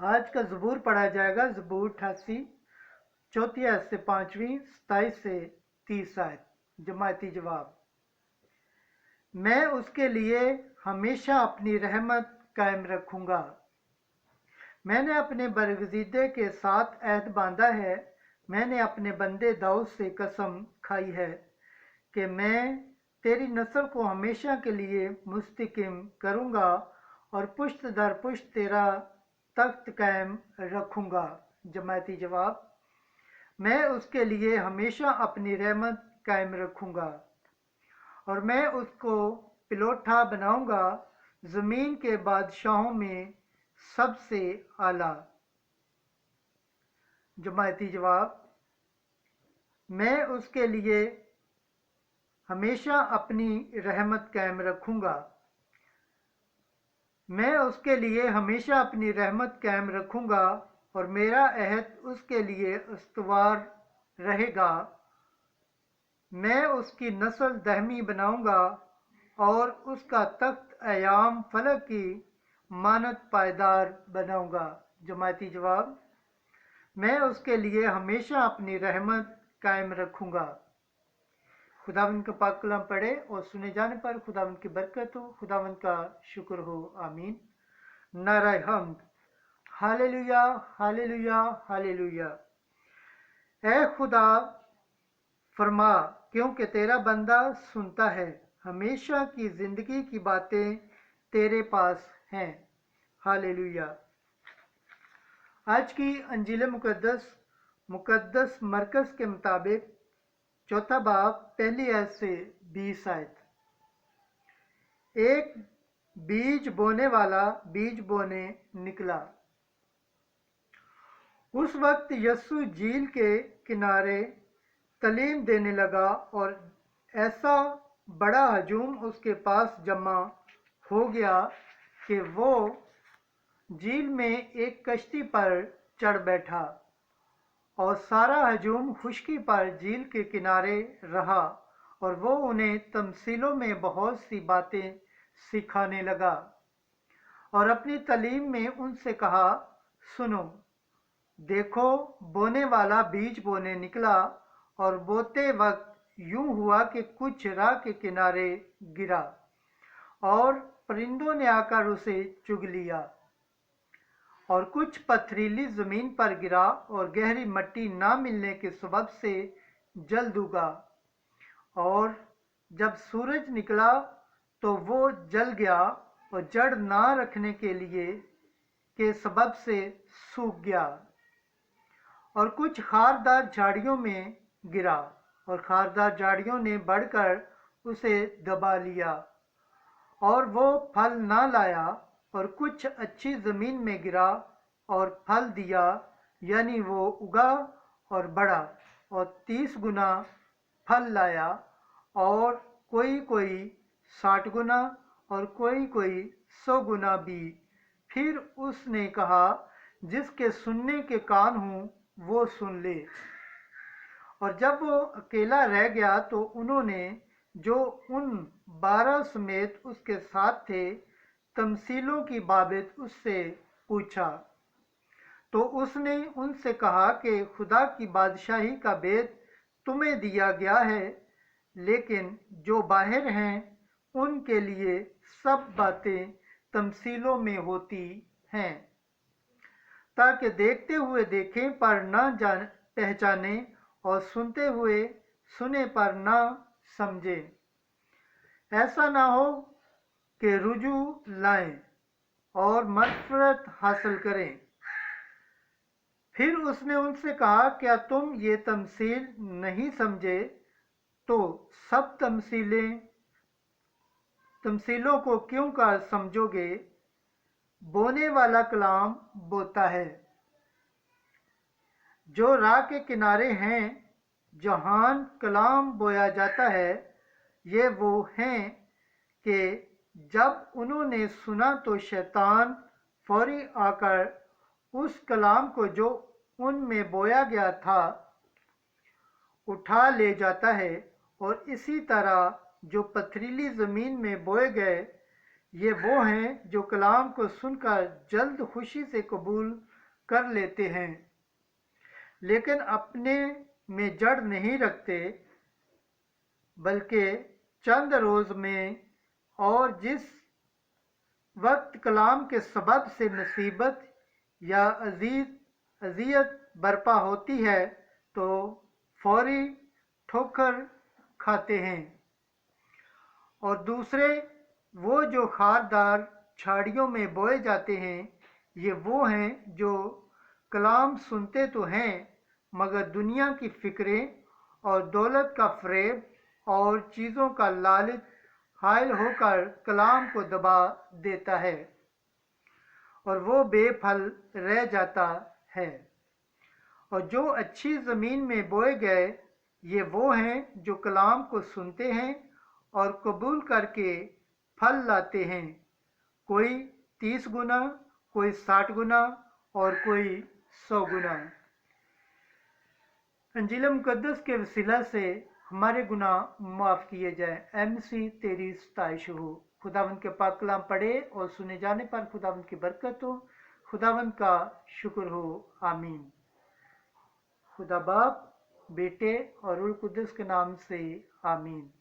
آج کا زبور پڑھا جائے گا، زبور 88، 4 آیت سے 5، 27 سے 30 آیت۔ جماعتی جواب: میں اس کے لیے ہمیشہ اپنی رحمت قائم رکھوں گا۔ میں نے اپنے برگزیدے کے ساتھ عہد باندھا ہے، میں نے اپنے بندے داؤد سے قسم کھائی ہے کہ میں تیری نسل کو ہمیشہ کے لیے مستحکم کروں گا اور پشت در پشت تیرا تخت قائم رکھوں گا۔ جماعتی جواب: میں اس کے لیے ہمیشہ اپنی رحمت قائم رکھوں گا اور میں اس کو پلوٹھا بناؤں گا، زمین کے بادشاہوں میں سب سے اعلیٰ۔ جماعتی جواب: میں اس کے لیے ہمیشہ اپنی رحمت قائم رکھوں گا۔ میں اس کے لیے ہمیشہ اپنی رحمت قائم رکھوں گا اور میرا عہد اس کے لیے استوار رہے گا۔ میں اس کی نسل دائمی بناؤں گا اور اس کا تخت ایام فلک کی مانند پائیدار بناؤں گا۔ جماعتی جواب: میں اس کے لیے ہمیشہ اپنی رحمت قائم رکھوں گا۔ خداوند کا پاک کلام پڑھے اور سنے جانے پر خداوند کی برکت ہو، خداوند کا شکر ہو، آمین۔ نعرہ حمد: ہاللویا، ہاللویا، ہاللویا۔ اے خدا فرما، کیونکہ تیرا بندہ سنتا ہے، ہمیشہ کی زندگی کی باتیں تیرے پاس ہیں۔ ہاللویا۔ آج کی انجیل مقدس مرکز کے مطابق 4 باب 1 آیت سے 20 آیت۔ ایک بیج بونے والا بیج بونے نکلا۔ اس وقت یسوع جھیل کے کنارے تعلیم دینے لگا اور ایسا بڑا ہجوم اس کے پاس جمع ہو گیا کہ وہ جھیل میں ایک کشتی پر چڑھ بیٹھا اور سارا ہجوم خشکی پر جھیل کے کنارے رہا، اور وہ انہیں تمثیلوں میں بہت سی باتیں سکھانے لگا اور اپنی تعلیم میں ان سے کہا، سنو، دیکھو، بونے والا بیج بونے نکلا، اور بوتے وقت یوں ہوا کہ کچھ راہ کے کنارے گرا اور پرندوں نے آ کر اسے چگ لیا، اور کچھ پتھریلی زمین پر گرا اور گہری مٹی نہ ملنے کے سبب سے جلد اگا، اور جب سورج نکلا تو وہ جل گیا اور جڑ نہ رکھنے کے سبب سے سوکھ گیا، اور کچھ خاردار جھاڑیوں میں گرا اور خاردار جھاڑیوں نے بڑھ کر اسے دبا لیا اور وہ پھل نہ لایا، اور کچھ اچھی زمین میں گرا اور پھل دیا، یعنی وہ اگا اور بڑھا اور 30 گنا پھل لایا، اور کوئی 60 گنا اور کوئی 100 گنا بھی۔ پھر اس نے کہا، جس کے سننے کے کان ہوں وہ سن لے۔ اور جب وہ اکیلا رہ گیا تو انہوں نے جو ان 12 سمیت اس کے ساتھ تھے تمثیلوں کی بابت اس سے پوچھا، تو اس نے ان سے کہا کہ خدا کی بادشاہی کا بید تمہیں دیا گیا ہے، لیکن جو باہر ہیں ان کے لیے سب باتیں تمثیلوں میں ہوتی ہیں، تاکہ دیکھتے ہوئے دیکھیں پر نہ پہچانیں اور سنتے ہوئے سنے پر نہ سمجھیں، ایسا نہ ہو کہ رجوع لائیں اور مغفرت حاصل کریں۔ پھر اس نے ان سے کہا، کیا تم یہ تمثیل نہیں سمجھے؟ تو سب تمثیلوں کو کیوں کر سمجھو گے؟ بونے والا کلام بوتا ہے جو راہ کے کنارے ہیں، جہاں کلام بویا جاتا ہے، یہ وہ ہیں کہ جب انہوں نے سنا تو شیطان فوری آ کر اس کلام کو جو ان میں بویا گیا تھا اٹھا لے جاتا ہے، اور اسی طرح جو پتھریلی زمین میں بوئے گئے، یہ وہ ہیں جو کلام کو سن کر جلد خوشی سے قبول کر لیتے ہیں لیکن اپنے میں جڑ نہیں رکھتے، بلکہ چند روز میں اور جس وقت کلام کے سبب سے مصیبت یا اذیت برپا ہوتی ہے تو فوری ٹھوکر کھاتے ہیں۔ اور دوسرے وہ جو خاردار جھاڑیوں میں بوئے جاتے ہیں، یہ وہ ہیں جو کلام سنتے تو ہیں مگر دنیا کی فکریں اور دولت کا فریب اور چیزوں کا لالچ حائل ہو کر کلام کو دبا دیتا ہے اور وہ بے پھل رہ جاتا ہے۔ اور جو اچھی زمین میں بوئے گئے یہ وہ ہیں جو کلام کو سنتے ہیں اور قبول کر کے پھل لاتے ہیں، کوئی 30 گنا، کوئی 60 گنا اور کوئی 100 گنا۔ انجیل مقدس کے وسیلہ سے ہمارے گناہ معاف کیے جائیں۔ اے مسیح تیری ستائش ہو۔ خداوند کے پاک کلام پڑھے اور سنے جانے پر خداوند کی برکت ہو۔ خداوند کا شکر ہو، آمین۔ خدا باپ، بیٹے اور روح القدس کے نام سے آمین۔